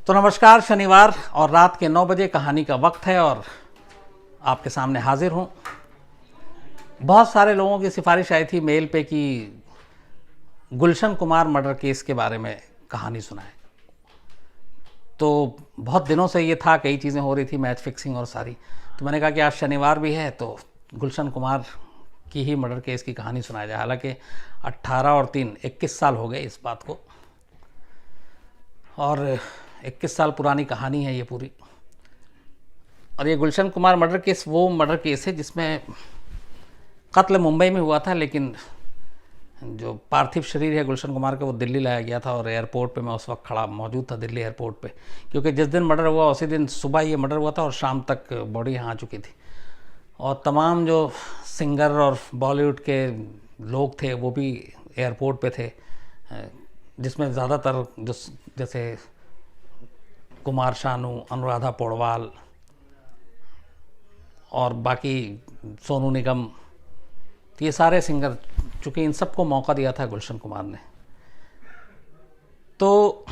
तो नमस्कार, शनिवार और रात के 9 बजे कहानी का वक्त है और आपके सामने हाजिर हूँ। बहुत सारे लोगों की सिफारिश आई थी मेल पे कि गुलशन कुमार मर्डर केस के बारे में कहानी सुनाए। तो बहुत दिनों से ये था, कई चीज़ें हो रही थी, मैच फिक्सिंग और सारी। तो मैंने कहा कि आज शनिवार भी है तो गुलशन कुमार की ही मर्डर केस की कहानी सुनाया जाए। हालांकि 18 और 3 21 साल हो गए इस बात को, और 21 साल पुरानी कहानी है ये पूरी। और ये गुलशन कुमार मर्डर केस वो मर्डर केस है जिसमें कत्ल मुंबई में हुआ था, लेकिन जो पार्थिव शरीर है गुलशन कुमार का वो दिल्ली लाया गया था। और एयरपोर्ट पे मैं उस वक्त खड़ा मौजूद था, दिल्ली एयरपोर्ट पे, क्योंकि जिस दिन मर्डर हुआ उसी दिन सुबह ये मर्डर हुआ था और शाम तक बॉडी यहाँ आ चुकी थी। और तमाम जो सिंगर और बॉलीवुड के लोग थे वो भी एयरपोर्ट पे थे, जिसमें ज़्यादातर जो जैसे कुमार शानू, अनुराधा पौडवाल और बाकी सोनू निगम, तो ये सारे सिंगर, चूँकि इन सबको मौका दिया था गुलशन कुमार ने। तो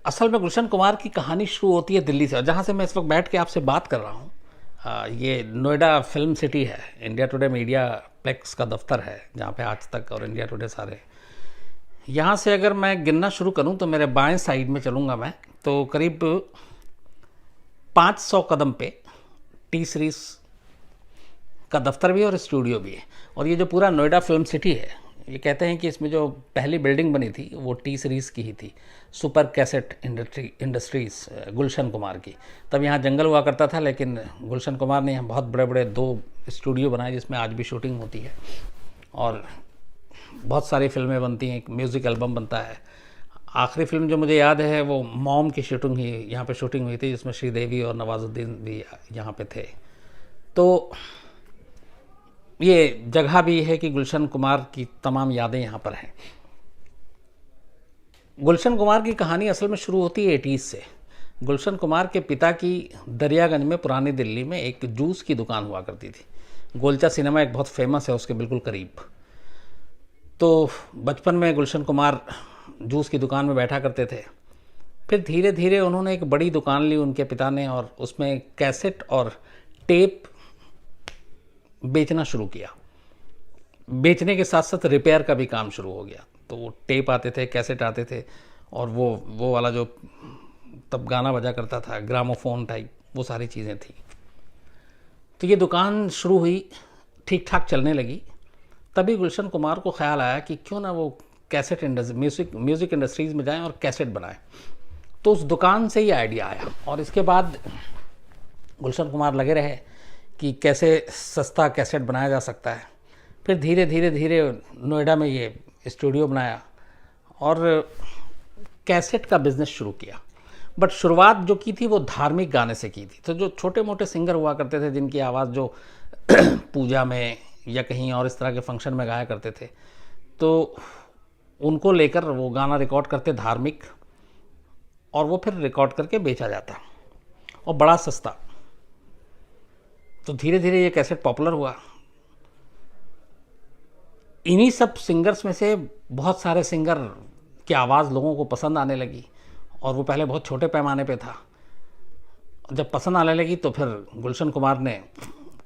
असल में गुलशन कुमार की कहानी शुरू होती है दिल्ली से, और जहाँ से मैं इस वक्त बैठ के आपसे बात कर रहा हूँ ये नोएडा फिल्म सिटी है। इंडिया टुडे मीडिया प्लेक्स का दफ्तर है जहाँ पे आज तक और इंडिया टुडे सारे। यहाँ से अगर मैं गिनना शुरू करूँ तो मेरे बाएं साइड में चलूँगा मैं, तो करीब 500 कदम पे टी सीरीज़ का दफ्तर भी है और स्टूडियो भी है। और ये जो पूरा नोएडा फिल्म सिटी है, ये कहते हैं कि इसमें जो पहली बिल्डिंग बनी थी वो टी सीरीज़ की ही थी, super cassette industries Gulshan Kumar की। तब यहाँ जंगल हुआ करता था, लेकिन गुलशन कुमार ने यहाँ बहुत बड़े बड़े 2 स्टूडियो बनाए जिसमें आज भी शूटिंग होती है और बहुत सारी फिल्में बनती हैं, एक म्यूज़िक एल्बम बनता है। आखिरी फिल्म जो मुझे याद है वो मॉम की शूटिंग ही यहाँ पे शूटिंग हुई थी, जिसमें श्रीदेवी और नवाजुद्दीन भी यहाँ पे थे। तो ये जगह भी है कि गुलशन कुमार की तमाम यादें यहाँ पर हैं। गुलशन कुमार की कहानी असल में शुरू होती है 80s से। गुलशन कुमार के पिता की दरियागंज में पुरानी दिल्ली में एक जूस की दुकान हुआ करती थी। गोलचा सिनेमा एक बहुत फेमस है उसके बिल्कुल करीब। तो बचपन में गुलशन कुमार जूस की दुकान में बैठा करते थे। फिर धीरे धीरे उन्होंने एक बड़ी दुकान ली उनके पिता ने, और उसमें कैसेट और टेप बेचना शुरू किया। बेचने के साथ साथ रिपेयर का भी काम शुरू हो गया। तो वो टेप आते थे, कैसेट आते थे, और वो वाला जो तब गाना बजा करता था, ग्रामोफोन टाइप, वो सारी चीज़ें थी। तो ये दुकान शुरू हुई, ठीक ठाक चलने लगी। तभी गुलशन कुमार को ख्याल आया कि क्यों ना वो कैसेट म्यूज़िक इंडस्ट्रीज़ में जाएं और कैसेट बनाएं। तो उस दुकान से ही आइडिया आया, और इसके बाद गुलशन कुमार लगे रहे कि कैसे सस्ता कैसेट बनाया जा सकता है। फिर धीरे धीरे धीरे नोएडा में ये स्टूडियो बनाया और कैसेट का बिज़नेस शुरू किया। बट शुरुआत जो की थी वो धार्मिक गाने से की थी। तो जो छोटे मोटे सिंगर हुआ करते थे जिनकी आवाज़ जो पूजा में या कहीं और इस तरह के फंक्शन में गाया करते थे, तो उनको लेकर वो गाना रिकॉर्ड करते धार्मिक, और वो फिर रिकॉर्ड करके बेचा जाता और बड़ा सस्ता। तो धीरे धीरे ये कैसेट पॉपुलर हुआ। इन्हीं सब सिंगर्स में से बहुत सारे सिंगर की आवाज़ लोगों को पसंद आने लगी, और वो पहले बहुत छोटे पैमाने पे था। जब पसंद आने लगी तो फिर गुलशन कुमार ने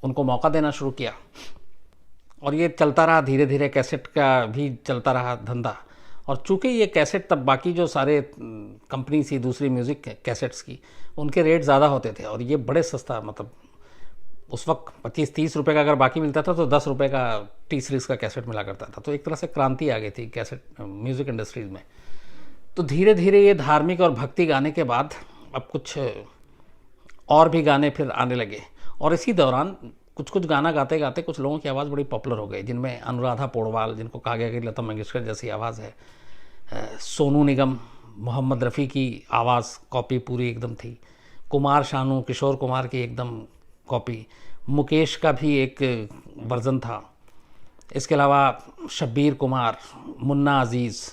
उनको मौका देना शुरू किया, और ये चलता रहा। धीरे धीरे कैसेट का भी चलता रहा धंधा। और चूँकि ये कैसेट तब बाकी जो सारे कंपनी थी दूसरी म्यूज़िक कैसेट्स की, उनके रेट ज़्यादा होते थे, और ये बड़े सस्ता, मतलब उस वक्त 25-30 रुपये का अगर बाकी मिलता था तो 10 रुपये का टी सीरीज़ का कैसेट मिला करता था। तो एक तरह से क्रांति आ गई थी कैसेट म्यूज़िक इंडस्ट्रीज़ में। तो धीरे धीरे ये धार्मिक और भक्ति गाने के बाद अब कुछ और भी गाने फिर आने लगे, और इसी दौरान कुछ कुछ गाना गाते गाते कुछ लोगों की आवाज़ बड़ी पॉपुलर हो गई, जिनमें अनुराधा पौडवाल, जिनको कहा गया कि लता मंगेशकर जैसी आवाज़ है, सोनू निगम, मोहम्मद रफ़ी की आवाज़ कॉपी पूरी एकदम थी, कुमार शानू, किशोर कुमार की एकदम कॉपी, मुकेश का भी एक वर्ज़न था, इसके अलावा शब्बीर कुमार, मुन्ना अज़ीज़।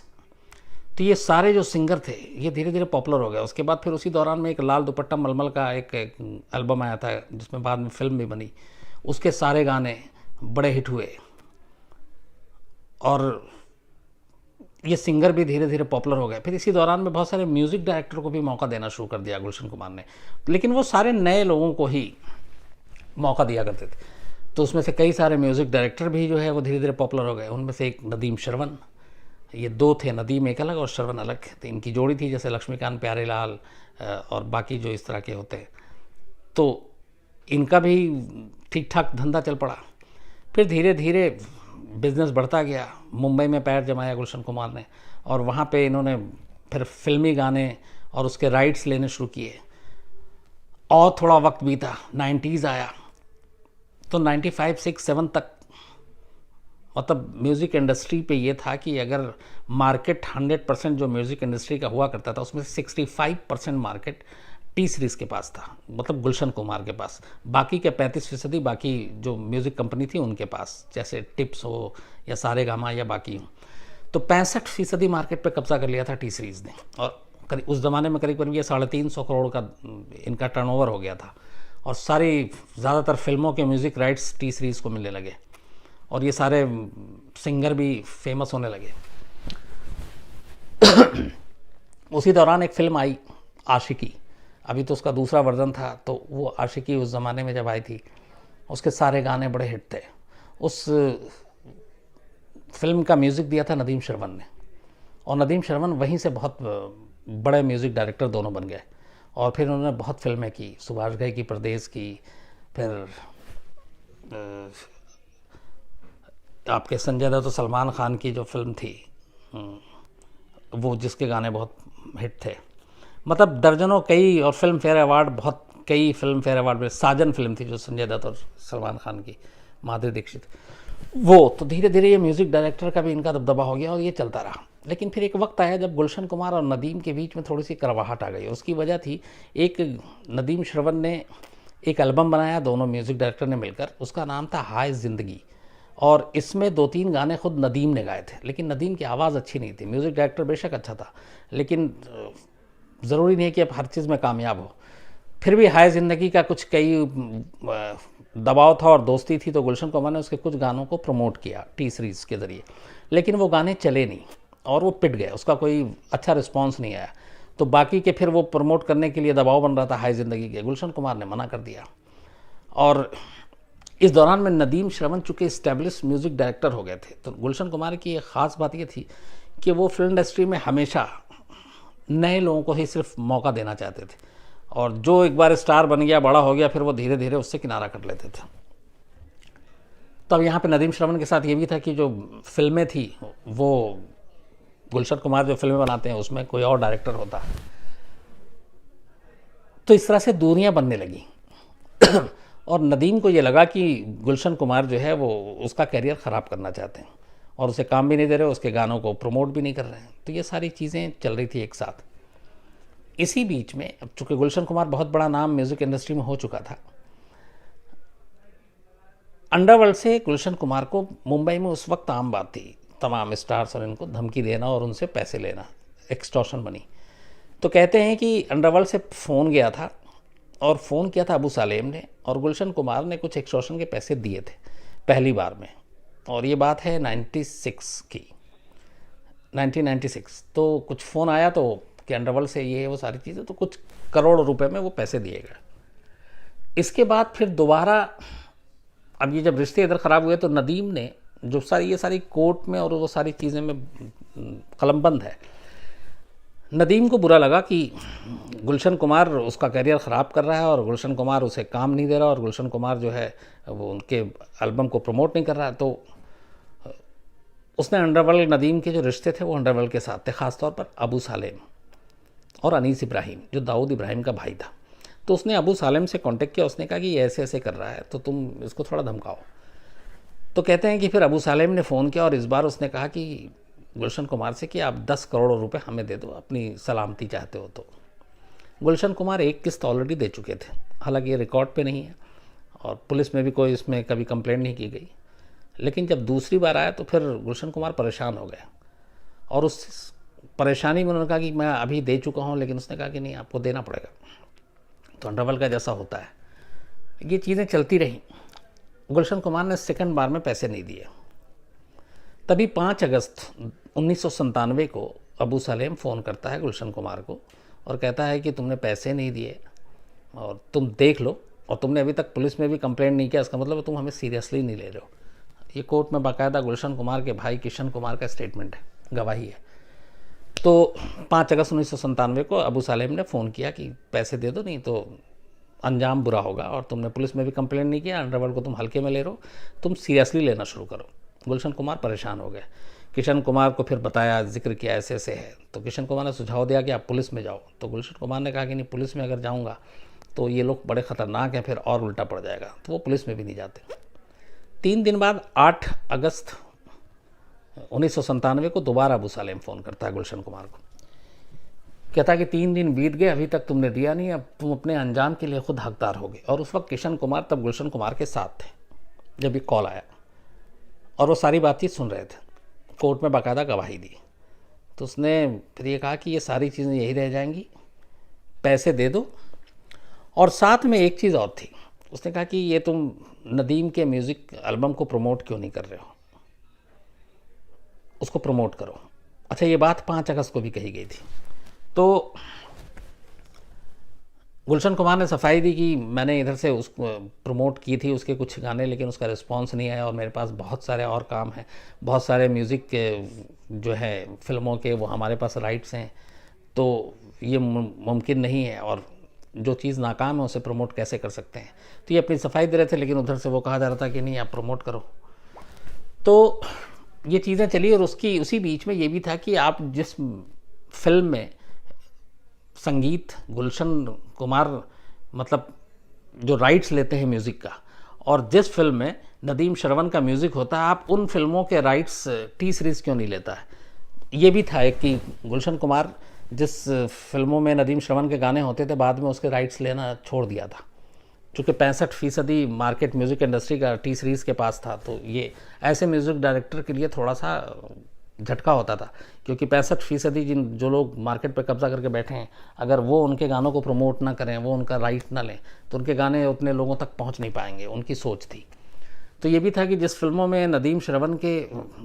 तो ये सारे जो सिंगर थे ये धीरे धीरे पॉपुलर हो गए। उसके बाद फिर उसी दौरान में एक लाल दुपट्टा मलमल का एक एल्बम आया था जिसमें बाद में फिल्म भी बनी, उसके सारे गाने बड़े हिट हुए। और ये सिंगर भी धीरे धीरे पॉपुलर हो गए। फिर इसी दौरान में बहुत सारे म्यूज़िक डायरेक्टर को भी मौका देना शुरू कर दिया गुलशन कुमार ने, लेकिन वो सारे नए लोगों को ही मौका दिया करते थे। तो उसमें से कई सारे म्यूज़िक डायरेक्टर भी जो है वो धीरे धीरे पॉपुलर हो गए। उनमें से एक नदीम श्रवण, ये दो थे, नदीम एक अलग और श्रवण अलग। तो इनकी जोड़ी थी, जैसे लक्ष्मीकांत प्यारेलाल और बाकी जो इस तरह के होते हैं। तो इनका भी ठीक ठाक धंधा चल पड़ा। फिर धीरे धीरे बिजनेस बढ़ता गया। मुंबई में पैर जमाया गुलशन कुमार ने, और वहाँ पे इन्होंने फिर फिल्मी गाने और उसके राइट्स लेने शुरू किए। और थोड़ा वक्त बीता, 90s आया, तो 95, 6, 7 तक मतलब म्यूज़िक इंडस्ट्री पे ये था कि अगर मार्केट 100% जो म्यूज़िक इंडस्ट्री का हुआ करता था, उसमें से 65% मार्केट टी सीरीज़ के पास था, मतलब गुलशन कुमार के पास। बाकी के 35% बाकी जो म्यूज़िक कंपनी थी उनके पास, जैसे टिप्स हो या सारेगामा या बाकी हो। तो 65% मार्केट पे कब्जा कर लिया था टी सीरीज़ ने, और उस ज़माने में करीब करीब ये 350 करोड़ का इनका टर्नओवर हो गया था। और सारी ज़्यादातर फिल्मों के म्यूज़िक राइट्स टी सीरीज़ को मिलने लगे, और ये सारे सिंगर भी फेमस होने लगे। उसी दौरान एक फ़िल्म आई आशिकी, अभी तो उसका दूसरा वर्जन था। तो वो आशिकी उस ज़माने में जब आई थी, उसके सारे गाने बड़े हिट थे। उस फिल्म का म्यूज़िक दिया था नदीम श्रवण ने, और नदीम श्रवण वहीं से बहुत बड़े म्यूज़िक डायरेक्टर दोनों बन गए। और फिर उन्होंने बहुत फिल्में की, सुभाष घई की परदेस की, फिर आपके संजय दत्त और सलमान खान की जो फिल्म थी वो, जिसके गाने बहुत हिट थे। मतलब दर्जनों कई, और फिल्म फेयर अवार्ड, बहुत कई फिल्म फेयर अवार्ड में। साजन फिल्म थी जो संजय दत्त और सलमान खान की, माधुरी दीक्षित, वो। तो धीरे धीरे ये म्यूज़िक डायरेक्टर का भी इनका दबदबा हो गया, और ये चलता रहा। लेकिन फिर एक वक्त आया जब गुलशन कुमार और नदीम के बीच में थोड़ी सी कड़वाहट आ गई। उसकी वजह थी, एक नदीम श्रवण ने एक एल्बम बनाया, दोनों म्यूज़िक डायरेक्टर ने मिलकर, उसका नाम था हाय ज़िंदगी। और इसमें 2-3 गाने खुद नदीम ने गाए थे, लेकिन नदीम की आवाज़ अच्छी नहीं थी। म्यूज़िक डायरेक्टर बेशक अच्छा था, लेकिन ज़रूरी नहीं है कि आप हर चीज़ में कामयाब हो। फिर भी हाय ज़िंदगी का कुछ कई दबाव था और दोस्ती थी, तो गुलशन कुमार ने उसके कुछ गानों को प्रमोट किया टी सीरीज़ के ज़रिए, लेकिन वो गाने चले नहीं और वो पिट गए, उसका कोई अच्छा रिस्पॉन्स नहीं आया। तो बाकी के फिर वो प्रमोट करने के लिए दबाव बन रहा था हाय ज़िंदगी के, गुलशन कुमार ने मना कर दिया। और इस दौरान में नदीम श्रवण चूँकि इस्टेब्लिश म्यूज़िक डायरेक्टर हो गए थे, तो गुलशन कुमार की एक ख़ास बात ये थी कि वो फिल्म इंडस्ट्री में हमेशा नए लोगों को ही सिर्फ मौका देना चाहते थे, और जो एक बार स्टार बन गया, बड़ा हो गया, फिर वो धीरे धीरे उससे किनारा कर लेते थे। तब यहाँ पे नदीम श्रवण के साथ ये भी था कि जो फिल्में थी, वो गुलशन कुमार जो फिल्में बनाते हैं उसमें कोई और डायरेक्टर होता, तो इस तरह से दूरियां बनने लगी। और नदीम को ये लगा कि गुलशन कुमार जो है वो उसका कैरियर ख़राब करना चाहते हैं, और उसे काम भी नहीं दे रहे, उसके गानों को प्रमोट भी नहीं कर रहे हैं। तो ये सारी चीज़ें चल रही थी एक साथ। इसी बीच में, अब चूँकि गुलशन कुमार बहुत बड़ा नाम म्यूज़िक इंडस्ट्री में हो चुका था, अंडरवर्ल्ड से गुलशन कुमार को मुंबई में उस वक्त आम बात थी, तमाम स्टार्स और इनको धमकी देना और उनसे पैसे लेना, एक्सटॉर्शन मनी। तो कहते हैं कि अंडरवर्ल्ड से फ़ोन गया था, और फ़ोन किया था अबू सालेम ने, और गुलशन कुमार ने कुछ एक्सटॉर्शन के पैसे दिए थे पहली बार में। और ये बात है 96 की, 1996। तो कुछ फ़ोन आया तो कि अंडरवर्ल्ड से ये वो सारी चीज़ें, तो कुछ करोड़ रुपए में वो पैसे दिए गए। इसके बाद फिर दोबारा, अब ये जब रिश्ते इधर ख़राब हुए, तो नदीम ने जो ये सारी कोर्ट में और वो सारी चीज़ें में कलमबंद है। नदीम को बुरा लगा कि गुलशन कुमार उसका करियर ख़राब कर रहा है, और गुलशन कुमार उसे काम नहीं दे रहा, और गुलशन कुमार जो है वो उनके एल्बम को प्रमोट नहीं कर रहा है। तो उसने अंडरवर्ल्ड, नदीम के जो रिश्ते थे वो अंडरवर्ल्ड के साथ थे, ख़ासतौर पर अबू सालेम और अनीस इब्राहिम, जो दाऊद इब्राहिम का भाई था। तो उसने अबू सालेम से कांटेक्ट किया, उसने कहा कि ये ऐसे ऐसे कर रहा है, तो तुम इसको थोड़ा धमकाओ। तो कहते हैं कि फिर अबू सालेम ने फ़ोन किया, और इस बार उसने कहा कि गुलशन कुमार से कि आप 10 करोड़ रुपए हमें दे दो, अपनी सलामती चाहते हो तो। गुलशन कुमार एक किस्त ऑलरेडी दे चुके थे, हालांकि ये रिकॉर्ड पे नहीं है, और पुलिस में भी कोई इसमें कभी कंप्लेंट नहीं की गई। लेकिन जब दूसरी बार आया तो फिर गुलशन कुमार परेशान हो गए, और उस परेशानी में उन्होंने कहा कि मैं अभी दे चुका हूँ, लेकिन उसने कहा कि नहीं, आपको देना पड़ेगा। तो अंडरवर्ल्ड का जैसा होता है, ये चीज़ें चलती रहीं। गुलशन कुमार ने सेकंड बार में पैसे नहीं दिए। तभी 5 अगस्त 1997 को अबू सलेम फ़ोन करता है गुलशन कुमार को और कहता है कि तुमने पैसे नहीं दिए और तुम देख लो, और तुमने अभी तक पुलिस में भी कंप्लेंट नहीं किया, इसका मतलब तुम हमें सीरियसली नहीं ले रहे हो। ये कोर्ट में बाकायदा गुलशन कुमार के भाई किशन कुमार का स्टेटमेंट है, गवाही है। तो 5 अगस्त 1997 को अबू सलेम ने फ़ोन किया कि पैसे दे दो, नहीं तो अंजाम बुरा होगा, और तुमने पुलिस में भी कंप्लेंट नहीं किया, अंडरवर्ल्ड को तुम हल्के में ले रहे हो, तुम सीरियसली लेना शुरू करो। गुलशन कुमार परेशान हो गए। किशन कुमार को फिर बताया, जिक्र किया ऐसे ऐसे है, तो किशन कुमार ने सुझाव दिया कि आप पुलिस में जाओ। तो गुलशन कुमार ने कहा कि नहीं, पुलिस में अगर जाऊंगा तो ये लोग बड़े ख़तरनाक हैं, फिर और उल्टा पड़ जाएगा, तो वो पुलिस में भी नहीं जाते। 3 दिन बाद 8 अगस्त 1997 को दोबारा अबू सलेम फ़ोन करता है गुलशन कुमार को, कहता है कि 3 दिन बीत गए, अभी तक तुमने दिया नहीं, अब तुम अपने अंजाम के लिए खुद हकदार होगे। और उस वक्त किशन कुमार तब गुलशन कुमार के साथ थे जब ये कॉल आया, और वो सारी बातचीत सुन रहे थे, कोर्ट में बाकायदा गवाही दी। तो उसने फिर ये कहा कि ये सारी चीज़ें यही रह जाएंगी, पैसे दे दो, और साथ में एक चीज़ और थी। उसने कहा कि ये तुम नदीम के म्यूज़िक एल्बम को प्रमोट क्यों नहीं कर रहे हो, उसको प्रमोट करो। अच्छा, ये बात 5 अगस्त को भी कही गई थी। तो गुलशन कुमार ने सफाई दी कि मैंने इधर से उसको प्रमोट की थी उसके कुछ गाने, लेकिन उसका रिस्पांस नहीं आया, और मेरे पास बहुत सारे और काम हैं, बहुत सारे म्यूज़िक के जो है फिल्मों के वो हमारे पास राइट्स हैं, तो ये मुमकिन नहीं है, और जो चीज़ नाकाम है उसे प्रमोट कैसे कर सकते हैं। तो ये अपनी सफाई दे रहे थे, लेकिन उधर से वो कहा जा रहा था कि नहीं, आप प्रमोट करो। तो ये चीज़ें चली, और उसी बीच में ये भी था कि आप जिस फिल्म में संगीत गुलशन कुमार मतलब जो राइट्स लेते हैं म्यूज़िक का, और जिस फिल्म में नदीम श्रवण का म्यूज़िक होता है, आप उन फिल्मों के राइट्स टी सीरीज़ क्यों नहीं लेता है। ये भी था एक कि गुलशन कुमार जिस फिल्मों में नदीम श्रवण के गाने होते थे, बाद में उसके राइट्स लेना छोड़ दिया था, चूँकि 65% मार्केट म्यूज़िक इंडस्ट्री का टी सीरीज़ के पास था। तो ये ऐसे म्यूज़िक डायरेक्टर के लिए थोड़ा सा झटका होता था, क्योंकि 65% जो लोग मार्केट पे कब्जा करके बैठे हैं, अगर वो उनके गानों को प्रमोट ना करें, वो उनका राइट ना लें, तो उनके गाने उतने लोगों तक पहुंच नहीं पाएंगे, उनकी सोच थी। तो ये भी था कि जिस फिल्मों में नदीम श्रवण के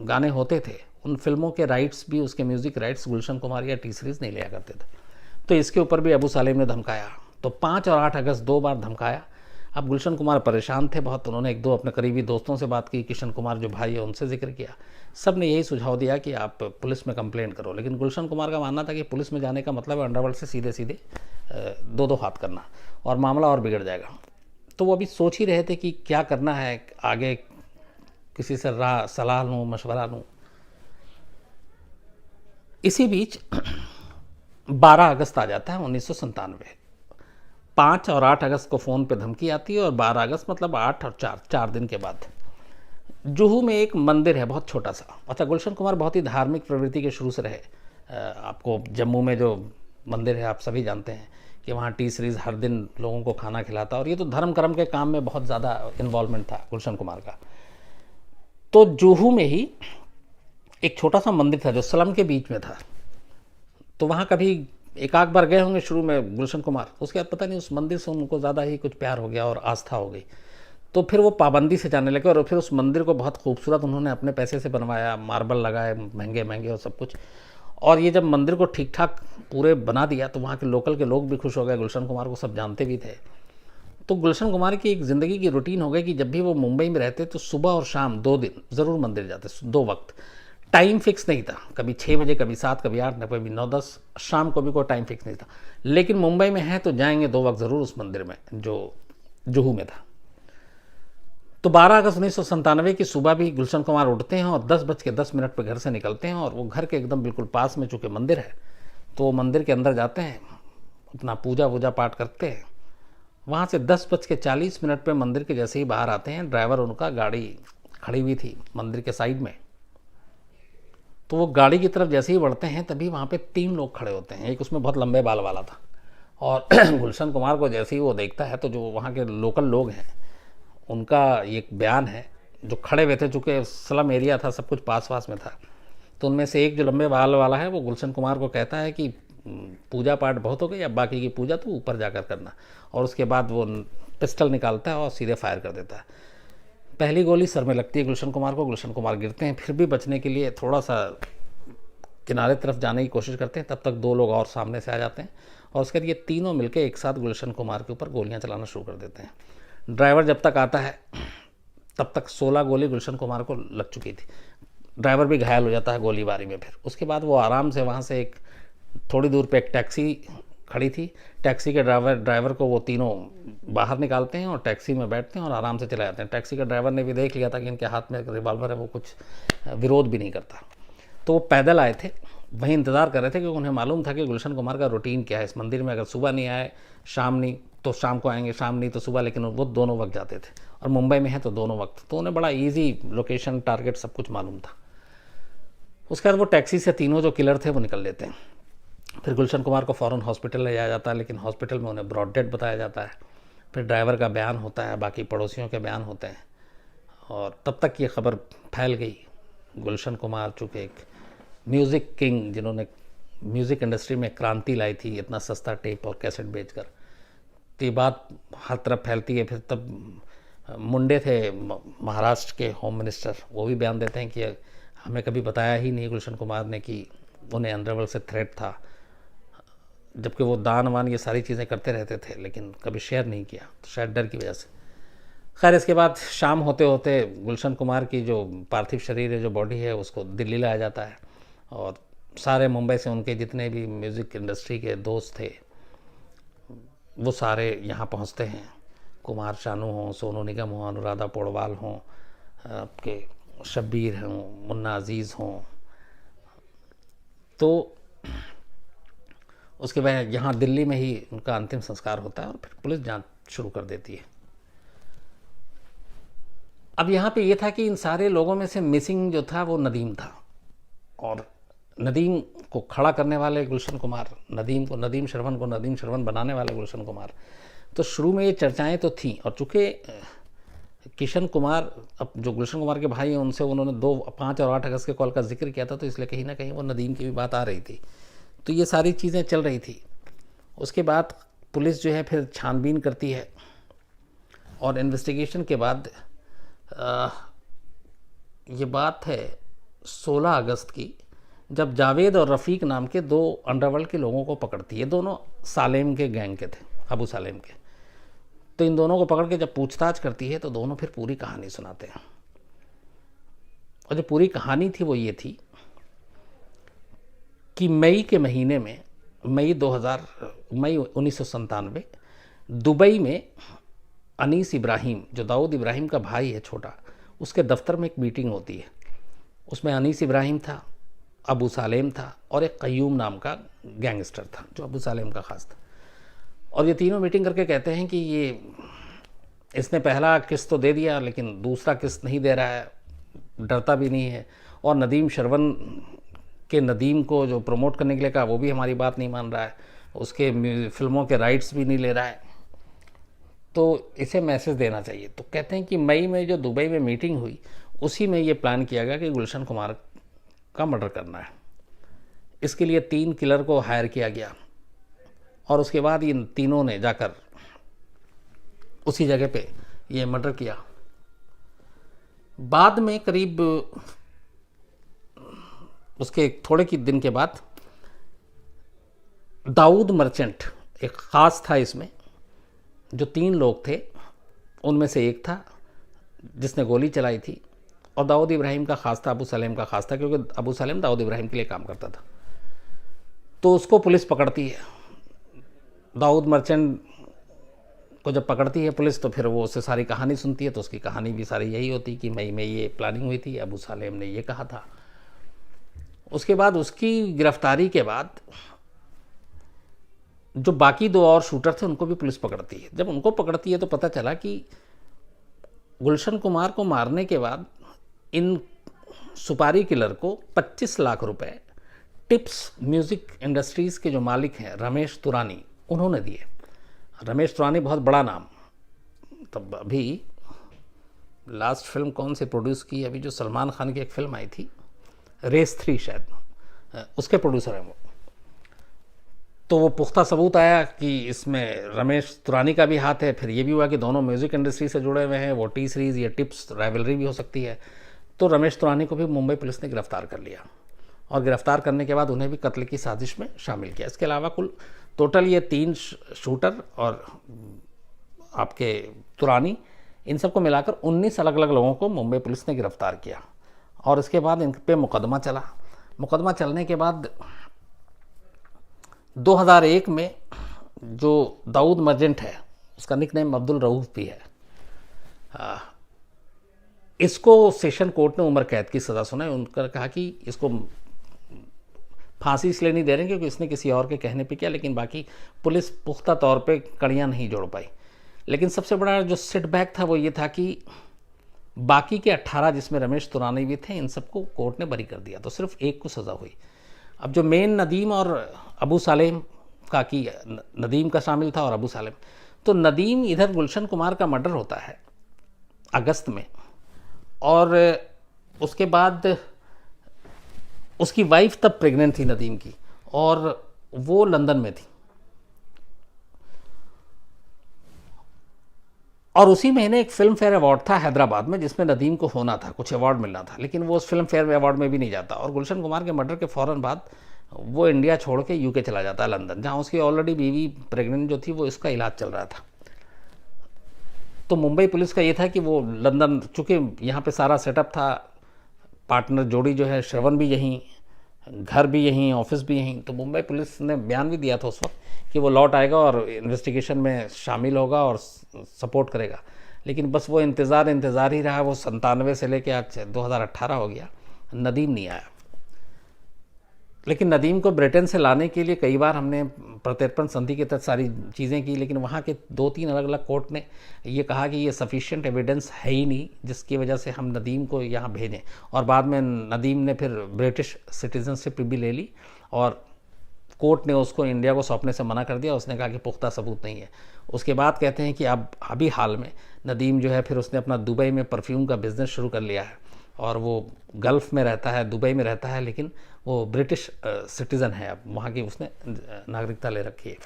गाने होते थे, उन फिल्मों के राइट्स भी, उसके म्यूज़िक राइट्स गुलशन कुमार या टी सीरीज़ नहीं लिया करते थे। तो इसके ऊपर भी अबू सलेम ने धमकाया। तो 5 और 8 अगस्त 2 बार धमकाया। अब गुलशन कुमार परेशान थे बहुत, उन्होंने 1-2 अपने करीबी दोस्तों से बात की, किशन कुमार जो भाई है उनसे जिक्र किया, सब ने यही सुझाव दिया कि आप पुलिस में कंप्लेंट करो। लेकिन गुलशन कुमार का मानना था कि पुलिस में जाने का मतलब है अंडरवर्ल्ड से सीधे सीधे 2-2 हाथ करना, और मामला और बिगड़ जाएगा। तो वो अभी सोच ही रहे थे कि क्या करना है आगे, किसी से सलाह लूँ, मशवरा लूँ। इसी बीच 12 अगस्त आ जाता है 1997। 5 और 8 अगस्त को फ़ोन पे धमकी आती है, और 12 अगस्त मतलब 8 और 4 दिन के बाद जुहू में एक मंदिर है बहुत छोटा सा। अच्छा, गुलशन कुमार बहुत ही धार्मिक प्रवृत्ति के शुरू से रहे। आपको जम्मू में जो मंदिर है आप सभी जानते हैं कि वहाँ टी सीरीज़ हर दिन लोगों को खाना खिलाता, और ये तो धर्म कर्म के काम में बहुत ज़्यादा इन्वॉल्वमेंट था गुलशन कुमार का। तो जुहू में ही एक छोटा सा मंदिर था जो स्लम के बीच में था। तो वहाँ कभी एक आध बार गए होंगे शुरू में गुलशन कुमार, उसके बाद पता नहीं उस मंदिर से उनको ज़्यादा ही कुछ प्यार हो गया और आस्था हो गई। तो फिर वो पाबंदी से जाने लगे, और फिर उस मंदिर को बहुत खूबसूरत उन्होंने अपने पैसे से बनवाया, मार्बल लगाए महंगे महंगे और सब कुछ। और ये जब मंदिर को ठीक ठाक पूरे बना दिया तो वहाँ के लोकल के लोग भी खुश हो गए, गुलशन कुमार को सब जानते भी थे। तो गुलशन कुमार की एक ज़िंदगी की रूटीन हो गई कि जब भी वो मुंबई में रहते तो सुबह और शाम 2 दिन ज़रूर मंदिर जाते, 2 वक्त। टाइम फिक्स नहीं था, कभी 6 बजे, कभी 7, कभी 8, कभी 9, 10, शाम को भी कोई टाइम फिक्स नहीं था। लेकिन मुंबई में है तो जाएंगे 2 वक्त ज़रूर उस मंदिर में जो जुहू में था। तो 12 अगस्त 1997 की सुबह भी गुलशन कुमार उठते हैं और 10:10 पर घर से निकलते हैं, और वो घर के एकदम बिल्कुल पास में चूँकि मंदिर है तो वो मंदिर के अंदर जाते हैं, अपना पूजा पाठ करते हैं। वहाँ से 10:40 पे मंदिर के जैसे ही बाहर आते हैं, ड्राइवर उनका गाड़ी खड़ी हुई थी मंदिर के साइड में, तो वो गाड़ी की तरफ जैसे ही बढ़ते हैं तभी वहाँ पे 3 लोग खड़े होते हैं। एक उसमें बहुत लंबे बाल वाला था, और गुलशन कुमार को जैसे ही वो देखता है तो जो वहाँ के लोकल लोग हैं उनका एक बयान है, जो खड़े हुए थे, चूँकि स्लम एरिया था, सब कुछ पास में था। तो उनमें से एक जो लंबे बाल वाला है वो गुलशन कुमार को कहता है कि पूजा पाठ बहुत हो गई, अब बाकी की पूजा तो ऊपर जाकर करना। और उसके बाद वो पिस्टल निकालता है और सीधे फायर कर देता है। पहली गोली सर में लगती है गुलशन कुमार को, गुलशन कुमार गिरते हैं। फिर भी बचने के लिए थोड़ा सा किनारे तरफ जाने की कोशिश करते हैं, तब तक दो लोग और सामने से आ जाते हैं और उसके बाद ये तीनों मिलकर एक साथ गुलशन कुमार के ऊपर गोलियां चलाना शुरू कर देते हैं। ड्राइवर जब तक आता है तब तक 16 गोली गुलशन कुमार को लग चुकी थी। ड्राइवर भी घायल हो जाता है गोलीबारी में। फिर उसके बाद वो आराम से वहाँ से एक थोड़ी दूर पे एक टैक्सी खड़ी थी, टैक्सी के ड्राइवर को वो तीनों बाहर निकालते हैं और टैक्सी में बैठते हैं और आराम से चले जाते हैं। टैक्सी के ड्राइवर ने भी देख लिया था कि इनके हाथ में एक रिवॉल्वर है, वो कुछ विरोध भी नहीं करता। तो वो पैदल आए थे, वहीं इंतज़ार कर रहे थे क्योंकि उन्हें मालूम था कि गुलशन कुमार का रूटीन क्या है इस मंदिर में। अगर सुबह नहीं आए, शाम नहीं तो शाम को आएंगे, शाम नहीं तो सुबह, लेकिन वो दोनों वक्त जाते थे और मुंबई में है तो दोनों वक्त। तो उन्हें बड़ा ईजी लोकेशन, टारगेट सब कुछ मालूम था। उसके बाद वो टैक्सी से तीनों जो किलर थे वो निकल लेते हैं। फिर गुलशन कुमार को फ़ौरन हॉस्पिटल ले जाया जाता है, लेकिन हॉस्पिटल में उन्हें ब्रॉड डेड बताया जाता है। फिर ड्राइवर का बयान होता है, बाकी पड़ोसियों के बयान होते हैं और तब तक ये खबर फैल गई। गुलशन कुमार चूँकि एक म्यूज़िक किंग, जिन्होंने म्यूज़िक इंडस्ट्री में क्रांति लाई थी इतना सस्ता टेप और कैसेट बेचकर, तो ये बात हर तरफ फैलती है। फिर तब मुंडे थे महाराष्ट्र के होम मिनिस्टर, वो भी बयान देते हैं कि हमें कभी बताया ही नहीं गुलशन कुमार ने कि उन्हें अंडरवर्ल्ड से थ्रेट था, जबकि वो दान वान ये सारी चीज़ें करते रहते थे, लेकिन कभी शेयर नहीं किया, तो शायद डर की वजह से। खैर, इसके बाद शाम होते होते गुलशन कुमार की जो पार्थिव शरीर है, जो बॉडी है, उसको दिल्ली लाया जाता है और सारे मुंबई से उनके जितने भी म्यूज़िक इंडस्ट्री के दोस्त थे वो सारे यहाँ पहुँचते हैं। कुमार शानू हों, सोनू निगम हों, अनुराधा पौडवाल हों, आपके शब्बीर हों, मुन्ना अजीज़ हों, तो उसके बाद यहाँ दिल्ली में ही उनका अंतिम संस्कार होता है और फिर पुलिस जांच शुरू कर देती है। अब यहाँ पे ये था कि इन सारे लोगों में से मिसिंग जो था वो नदीम था और नदीम को खड़ा करने वाले गुलशन कुमार, नदीम शरवण बनाने वाले गुलशन कुमार। तो शुरू में ये चर्चाएं तो थीं और चूँकि किशन कुमार, अब जो गुलशन कुमार के भाई हैं, उनसे उन्होंने 2, 5 और 8 अगस्त के कॉल का जिक्र किया था, तो इसलिए कहीं ना कहीं वो नदीम की भी बात आ रही थी। तो ये सारी चीज़ें चल रही थी। उसके बाद पुलिस जो है फिर छानबीन करती है और इन्वेस्टिगेशन के बाद ये बात है 16 अगस्त की, जब जावेद और रफ़ीक नाम के 2 अंडरवर्ल्ड के लोगों को पकड़ती है। दोनों सालेम के गैंग के थे, अबू सालेम के। तो इन दोनों को पकड़ के जब पूछताछ करती है तो दोनों फिर पूरी कहानी सुनाते हैं। और जो पूरी कहानी थी वो ये थी कि मई के महीने में, मई 1997, दुबई में अनीस इब्राहिम, जो दाऊद इब्राहिम का भाई है छोटा, उसके दफ्तर में एक मीटिंग होती है। उसमें अनीस इब्राहिम था, अबू सालेम था और एक कयूम नाम का गैंगस्टर था जो अबू सालेम का ख़ास था। और ये तीनों मीटिंग करके कहते हैं कि इसने पहला किस्त तो दे दिया लेकिन दूसरा किस्त नहीं दे रहा है, डरता भी नहीं है, और नदीम शरवण के नदीम को जो प्रमोट करने के लिए कहा वो भी हमारी बात नहीं मान रहा है, उसके फिल्मों के राइट्स भी नहीं ले रहा है, तो इसे मैसेज देना चाहिए। तो कहते हैं कि मई में जो दुबई में मीटिंग हुई उसी में ये प्लान किया गया कि गुलशन कुमार का मर्डर करना है। इसके लिए 3 किलर को हायर किया गया और उसके बाद इन तीनों ने जाकर उसी जगह पे ये मर्डर किया। बाद में करीब उसके थोड़े की दिन के बाद दाऊद मर्चेंट एक ख़ास था इसमें, जो 3 लोग थे उनमें से एक था जिसने गोली चलाई थी, और दाऊद इब्राहिम का ख़ास था, अबू सलेम का ख़ास था, क्योंकि अबू सलेम दाऊद इब्राहिम के लिए काम करता था। तो उसको पुलिस पकड़ती है। दाऊद मर्चेंट को जब पकड़ती है पुलिस तो फिर वो उससे सारी कहानी सुनती है, तो उसकी कहानी भी सारी यही होती कि मई में ये प्लानिंग हुई थी, अबू सलेम ने ये कहा था। उसके बाद उसकी गिरफ्तारी के बाद जो बाकी 2 और शूटर थे उनको भी पुलिस पकड़ती है। जब उनको पकड़ती है तो पता चला कि गुलशन कुमार को मारने के बाद इन सुपारी किलर को 25 लाख रुपए टिप्स म्यूज़िक इंडस्ट्रीज़ के जो मालिक हैं रमेश तुरानी, उन्होंने दिए। रमेश तुरानी बहुत बड़ा नाम, तब अभी लास्ट फिल्म कौन से प्रोड्यूस की, अभी जो सलमान खान की एक फिल्म आई थी रेस 3 शायद, उसके प्रोड्यूसर हैं वो। तो वो पुख्ता सबूत आया कि इसमें रमेश तुरानी का भी हाथ है। फिर ये भी हुआ कि दोनों म्यूज़िक इंडस्ट्री से जुड़े हुए हैं, वो टी सीरीज़ या टिप्स राइवलरी भी हो सकती है। तो रमेश तुरानी को भी मुंबई पुलिस ने गिरफ्तार कर लिया और गिरफ्तार करने के बाद उन्हें भी कत्ल की साजिश में शामिल किया। इसके अलावा कुल टोटल ये 3 शूटर और आपके तुरानी, इन सबको मिलाकर 19 अलग अलग लोगों को मुंबई पुलिस ने गिरफ्तार किया। और इसके बाद इन पे मुकदमा चला। मुकदमा चलने के बाद 2001 में जो दाऊद मर्जेंट है, उसका निकनेम अब्दुल रऊफ भी है, इसको सेशन कोर्ट ने उम्र कैद की सज़ा सुनाई। उनका कहा कि इसको फांसी इसलिए नहीं दे रहे क्योंकि इसने किसी और के कहने पे किया, लेकिन बाकी पुलिस पुख्ता तौर पे कड़ियाँ नहीं जोड़ पाई। लेकिन सबसे बड़ा जो सेटबैक था वो ये था कि बाकी के 18 जिसमें रमेश तुरानी भी थे, इन सबको कोर्ट ने बरी कर दिया, तो सिर्फ एक को सज़ा हुई। अब जो मेन नदीम और अबू सालेम का, कि नदीम का शामिल था और अबू सालेम, तो नदीम इधर गुलशन कुमार का मर्डर होता है अगस्त में, और उसके बाद उसकी वाइफ तब प्रेग्नेंट थी नदीम की, और वो लंदन में थी। और उसी महीने एक फिल्म फेयर अवार्ड था हैदराबाद में, जिसमें नदीम को होना था, कुछ अवार्ड मिलना था, लेकिन वो उस फिल्म फेयर अवार्ड में भी नहीं जाता। और गुलशन कुमार के मर्डर के फ़ौरन बाद वो इंडिया छोड़ के यूके चला जाता है, लंदन, जहाँ उसकी ऑलरेडी बीवी प्रेग्नेंट जो थी वो इसका इलाज चल रहा था। तो मुंबई पुलिस का ये था कि वो लंदन, चूँकि यहाँ पे सारा सेटअप था, पार्टनर जोड़ी जो है श्रवण भी यहीं, घर भी यहीं, ऑफिस भी यहीं, तो मुंबई पुलिस ने बयान भी दिया था उस वक्त कि वो लौट आएगा और इन्वेस्टिगेशन में शामिल होगा और सपोर्ट करेगा। लेकिन बस वो इंतज़ार ही रहा। वो 97 से लेके आज 2018 हो गया, नदीम नहीं आया। लेकिन नदीम को ब्रिटेन से लाने के लिए कई बार हमने प्रत्यर्पण संधि के तहत सारी चीज़ें की, लेकिन वहाँ के 2-3 अलग अलग कोर्ट ने ये कहा कि ये सफिशिएंट एविडेंस है ही नहीं जिसकी वजह से हम नदीम को यहाँ भेजें। और बाद में नदीम ने फिर ब्रिटिश सिटीजनशिप भी ले ली और कोर्ट ने उसको इंडिया को सौंपने से मना कर दिया। उसने कहा कि पुख्ता सबूत नहीं है। उसके बाद कहते हैं कि अब अभी हाल में नदीम जो है फिर उसने अपना दुबई में परफ्यूम का बिज़नेस शुरू कर लिया है, और वो गल्फ़ में रहता है, दुबई में रहता है, लेकिन वो ब्रिटिश सिटीज़न है, अब वहाँ की उसने नागरिकता ले रखी है।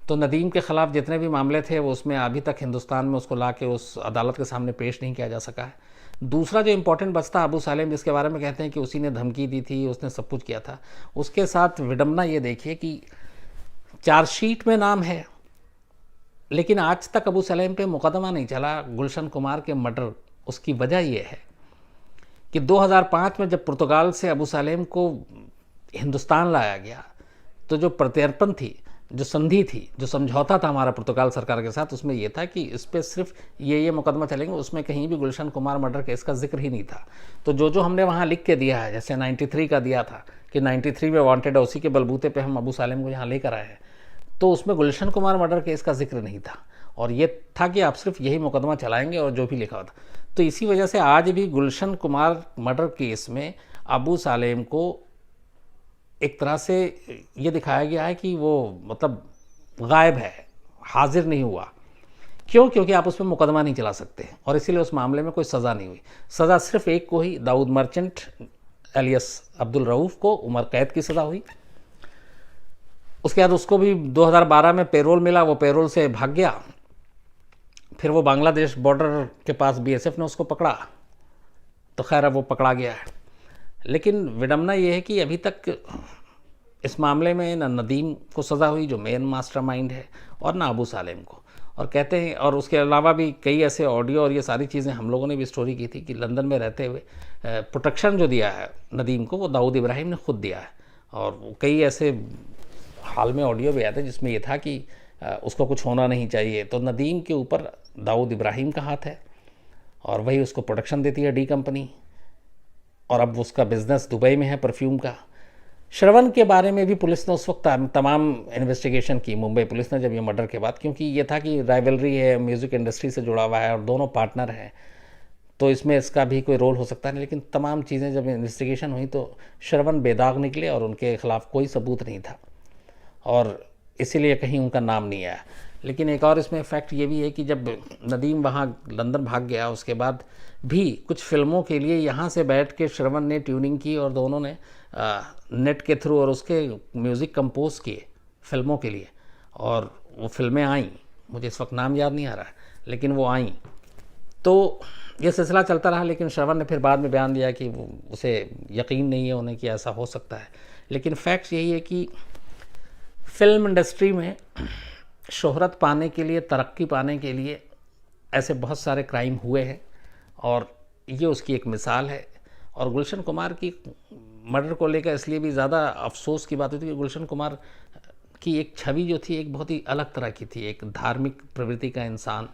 तो नदीम के ख़िलाफ़ जितने भी मामले थे वो उसमें अभी तक हिंदुस्तान में उसको ला के उस अदालत के सामने पेश नहीं किया जा सका है। दूसरा जो इम्पोर्टेंट बचता अबू सालेम, जिसके बारे में कहते हैं कि उसी ने धमकी दी थी, उसने सब कुछ किया था, उसके साथ विडम्बना ये देखिए कि चार्जशीट में नाम है, लेकिन आज तक अबू सलेम पे मुकदमा नहीं चला गुलशन कुमार के मर्डर। उसकी वजह यह है कि 2005 में जब पुर्तगाल से अबू सलेम को हिंदुस्तान लाया गया, तो जो प्रत्यर्पण थी, जो संधि थी, जो समझौता था हमारा पुर्तगाल सरकार के साथ, उसमें यह था कि इस पर सिर्फ ये मुकदमा चलेंगे, उसमें कहीं भी गुलशन कुमार मर्डर केस का जिक्र ही नहीं था। तो जो हमने वहाँ लिख के दिया है, जैसे 93 का दिया था कि 93 में वांटेड है, उसी के बलबूते पे हम अबू सालेम को यहाँ लेकर आए हैं, तो उसमें गुलशन कुमार मर्डर केस का जिक्र नहीं था, और ये था कि आप सिर्फ यही मुकदमा चलाएंगे और जो भी लिखा हुआ था। तो इसी वजह से आज भी गुलशन कुमार मर्डर केस में अबू सालेम को एक तरह से ये दिखाया गया है कि वो मतलब गायब है, हाजिर नहीं हुआ। क्यों? क्योंकि आप उसमें मुकदमा नहीं चला सकते, और इसीलिए उस मामले में कोई सज़ा नहीं हुई। सज़ा सिर्फ एक को ही, दाऊद मर्चेंट एलियस अब्दुल रऊफ को उम्र कैद की सज़ा हुई। उसके बाद उसको भी 2012 में पेरोल मिला, वो पेरोल से भाग गया। फिर वो बांग्लादेश बॉर्डर के पास बीएसएफ ने उसको पकड़ा, तो खैर अब वो पकड़ा गया है। लेकिन विडम्बना ये है कि अभी तक इस मामले में न नदीम को सज़ा हुई जो मेन मास्टरमाइंड है, और ना अबू सालेम को। और कहते हैं, और उसके अलावा भी कई ऐसे ऑडियो और ये सारी चीज़ें हम लोगों ने भी स्टोरी की थी कि लंदन में रहते हुए प्रोटेक्शन जो दिया है नदीम को, वो दाऊद इब्राहिम ने खुद दिया है। और कई ऐसे हाल में ऑडियो भी आया था जिसमें ये था कि उसको कुछ होना नहीं चाहिए। तो नदीम के ऊपर दाऊद इब्राहिम का हाथ है, और वही उसको प्रोटेक्शन देती है डी कंपनी, और अब उसका बिज़नेस दुबई में है परफ्यूम का। श्रवण के बारे में भी पुलिस ने उस वक्त तमाम इन्वेस्टिगेशन की, मुंबई पुलिस ने, जब ये मर्डर के बाद, क्योंकि ये था कि राइवलरी है, म्यूज़िक इंडस्ट्री से जुड़ा हुआ है और दोनों पार्टनर हैं, तो इसमें इसका भी कोई रोल हो सकता नहीं। लेकिन तमाम चीज़ें जब इन्वेस्टिगेशन हुई तो श्रवण बेदाग निकले और उनके खिलाफ़ कोई सबूत नहीं था, और इसीलिए कहीं उनका नाम नहीं आया। लेकिन एक और इसमें फैक्ट ये भी है कि जब नदीम वहाँ लंदन भाग गया, उसके बाद भी कुछ फिल्मों के लिए यहाँ से बैठ के श्रवण ने ट्यूनिंग की, और दोनों ने नेट के थ्रू और उसके म्यूज़िक कंपोज किए फिल्मों के लिए, और वो फिल्में आईं। मुझे इस वक्त नाम याद नहीं आ रहा है, लेकिन वो आईं। तो ये सिलसिला चलता रहा, लेकिन श्रवण ने फिर बाद में बयान दिया कि उसे यकीन नहीं है उन्हें कि ऐसा हो सकता है। लेकिन फैक्ट्स यही है कि फिल्म इंडस्ट्री में शोहरत पाने के लिए, तरक्की पाने के लिए ऐसे बहुत सारे क्राइम हुए हैं और ये उसकी एक मिसाल है। और गुलशन कुमार की मर्डर को लेकर इसलिए भी ज़्यादा अफसोस की बात होती है कि गुलशन कुमार की एक छवि जो थी एक बहुत ही अलग तरह की थी, एक धार्मिक प्रवृत्ति का इंसान,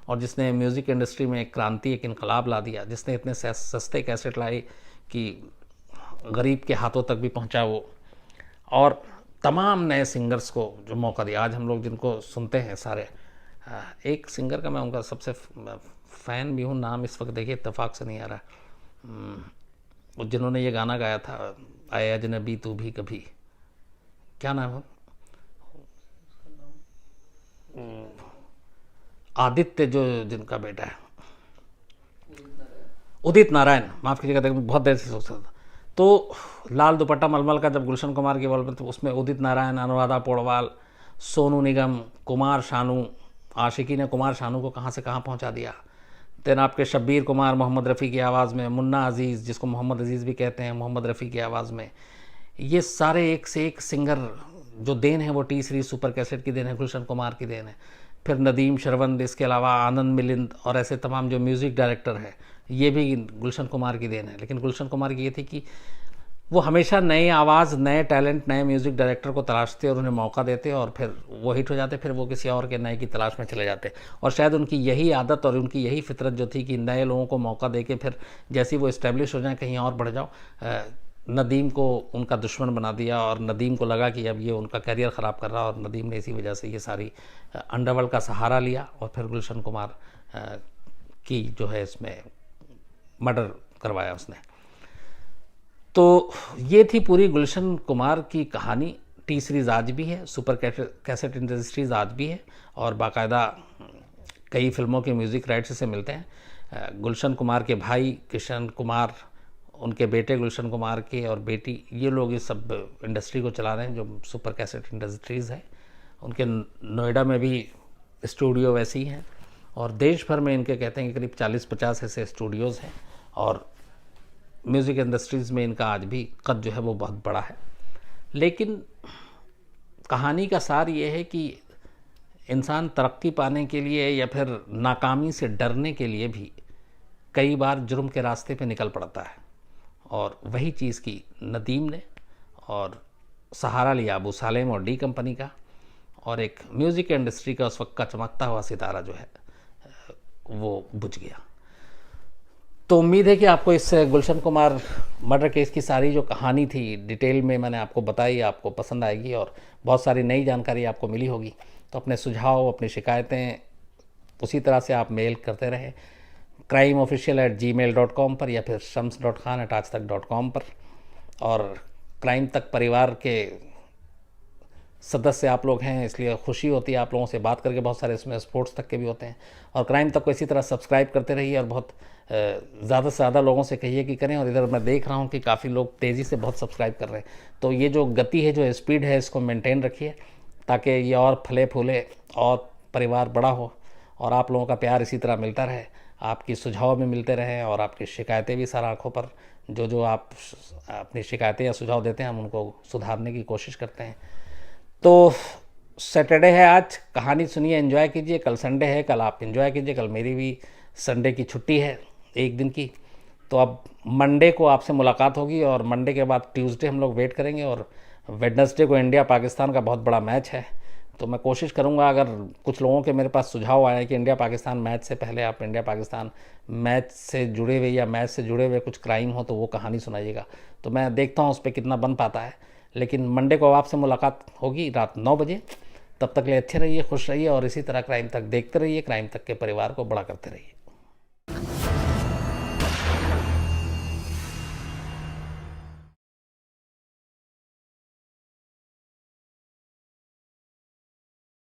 और जिसने म्यूज़िक इंडस्ट्री में एक क्रांति, एक इनकलाब ला दिया, जिसने इतने सस्ते कैसेट लाए कि गरीब के हाथों तक भी पहुंचा वो, और तमाम नए सिंगर्स को जो मौका दिया। आज हम लोग जिनको सुनते हैं सारे, एक सिंगर का मैं उनका सबसे फ़ैन भी हूँ, नाम इस वक्त देखिए इत्तेफाक से नहीं आ रहा, जिन्होंने ये गाना गाया था आए अजनबी तू भी कभी, क्या नाम है, आदित्य जो जिनका बेटा है, उदित नारायण, माफ़ कीजिएगा, बहुत देर से सोच रहा था। तो लाल दुपट्टा मलमल का जब गुलशन कुमार की इन्वॉल्वमेंट, तो उसमें उदित नारायण, अनुराधा पौडवाल, सोनू निगम, कुमार शानू, आशिकी ने कुमार शानू को कहाँ से कहाँ पहुँचा दिया। देन आपके शब्बीर कुमार मोहम्मद रफ़ी की आवाज़ में, मुन्ना अजीज़ जिसको मोहम्मद अजीज़ भी कहते हैं, मोहम्मद रफ़ी की आवाज़ में, ये सारे एक से एक सिंगर जो देन है वो टी सीरीज़ सुपर कैसेट की देन है, गुलशन कुमार की देन है। फिर नदीम शरवंद, इसके अलावा आनंद मिलिंद और ऐसे तमाम जो म्यूज़िक डायरेक्टर है, ये भी गुलशन कुमार की देन है। लेकिन गुलशन कुमार की ये थी कि वो हमेशा नए आवाज़, नए टैलेंट, नए म्यूज़िक डायरेक्टर को तलाशते और उन्हें मौका देते और फिर वो हिट हो जाते, फिर वो किसी और के नए की तलाश में चले जाते। और शायद उनकी यही आदत और उनकी यही फितरत जो थी कि नए लोगों को मौका दे के फिर जैसे वो इस्टेब्लिश हो जाएँ, कहीं और बढ़ जाओ। नदीम को उनका दुश्मन बना दिया और नदीम को लगा कि अब ये उनका करियर ख़राब कर रहा, और नदीम ने इसी वजह से ये सारी अंडरवर्ल्ड का सहारा लिया और फिर गुलशन कुमार की जो है इसमें मर्डर करवाया उसने। तो ये थी पूरी गुलशन कुमार की कहानी। टी सीरीज़ आज भी है, सुपर कैसेट इंडस्ट्रीज़ आज भी है और बाकायदा कई फिल्मों के म्यूज़िक राइट्स से मिलते हैं। गुलशन कुमार के भाई किशन कुमार, उनके बेटे गुलशन कुमार के और बेटी, ये लोग इस सब इंडस्ट्री को चला रहे हैं जो सुपर कैसेट इंडस्ट्रीज़ है। उनके नोएडा में भी स्टूडियो वैसे ही हैं और देश भर में इनके कहते हैं कि करीब 40-50 ऐसे स्टूडियोज़ हैं और म्यूज़िक इंडस्ट्रीज़ में इनका आज भी कद जो है वो बहुत बड़ा है। लेकिन कहानी का सार ये है कि इंसान तरक्की पाने के लिए या फिर नाकामी से डरने के लिए भी कई बार जुर्म के रास्ते पे निकल पड़ता है, और वही चीज़ की नदीम ने और सहारा लिया अबू सालेम और डी कंपनी का, और एक म्यूज़िक इंडस्ट्री का उस वक्त का चमकता हुआ सितारा जो है वो बुझ गया। तो उम्मीद है कि आपको इस गुलशन कुमार मर्डर केस की सारी जो कहानी थी डिटेल में मैंने आपको बताई, आपको पसंद आएगी और बहुत सारी नई जानकारी आपको मिली होगी। तो अपने सुझाव, अपनी शिकायतें उसी तरह से आप मेल करते रहें crimeofficial@gmail.com पर या फिर shams.khan@aajtak.com पर। और क्राइम तक परिवार के सदस्य आप लोग हैं, इसलिए खुशी होती है आप लोगों से बात करके। बहुत सारे इसमें स्पोर्ट्स तक के भी होते हैं। और क्राइम तक को इसी तरह सब्सक्राइब करते रहिए और बहुत ज़्यादा से ज़्यादा लोगों से कहिए कि करें। और इधर मैं देख रहा हूँ कि काफ़ी लोग तेज़ी से बहुत सब्सक्राइब कर रहे हैं, तो ये जो गति है, जो स्पीड है, इसको मेंटेन रखिए ताकि ये और फले फूले और परिवार बड़ा हो और आप लोगों का प्यार इसी तरह मिलता रहे, आपकी सुझाव भी मिलते रहें और आपकी शिकायतें भी सर आँखों पर जो आप अपनी शिकायतें या सुझाव देते हैं हम उनको सुधारने की कोशिश करते हैं। तो सैटरडे है आज, कहानी सुनिए, एंजॉय कीजिए। कल संडे है, कल आप एंजॉय कीजिए। कल मेरी भी संडे की छुट्टी है एक दिन की, तो अब मंडे को आपसे मुलाकात होगी और मंडे के बाद ट्यूसडे हम लोग वेट करेंगे। और वेडनेसडे को इंडिया पाकिस्तान का बहुत बड़ा मैच है, तो मैं कोशिश करूंगा, अगर कुछ लोगों के मेरे पास सुझाव आए कि इंडिया पाकिस्तान मैच से पहले आप इंडिया पाकिस्तान मैच से जुड़े हुए या मैच से जुड़े हुए कुछ क्राइम हो तो वो कहानी सुनाइएगा। तो मैं देखता हूँ उस पर कितना बन पाता है। लेकिन मंडे को आपसे मुलाकात होगी रात 9 बजे। तब तक ले अच्छे रहिए, खुश रहिए और इसी तरह क्राइम तक देखते रहिए। क्राइम तक के परिवार को बड़ा करते रहिए।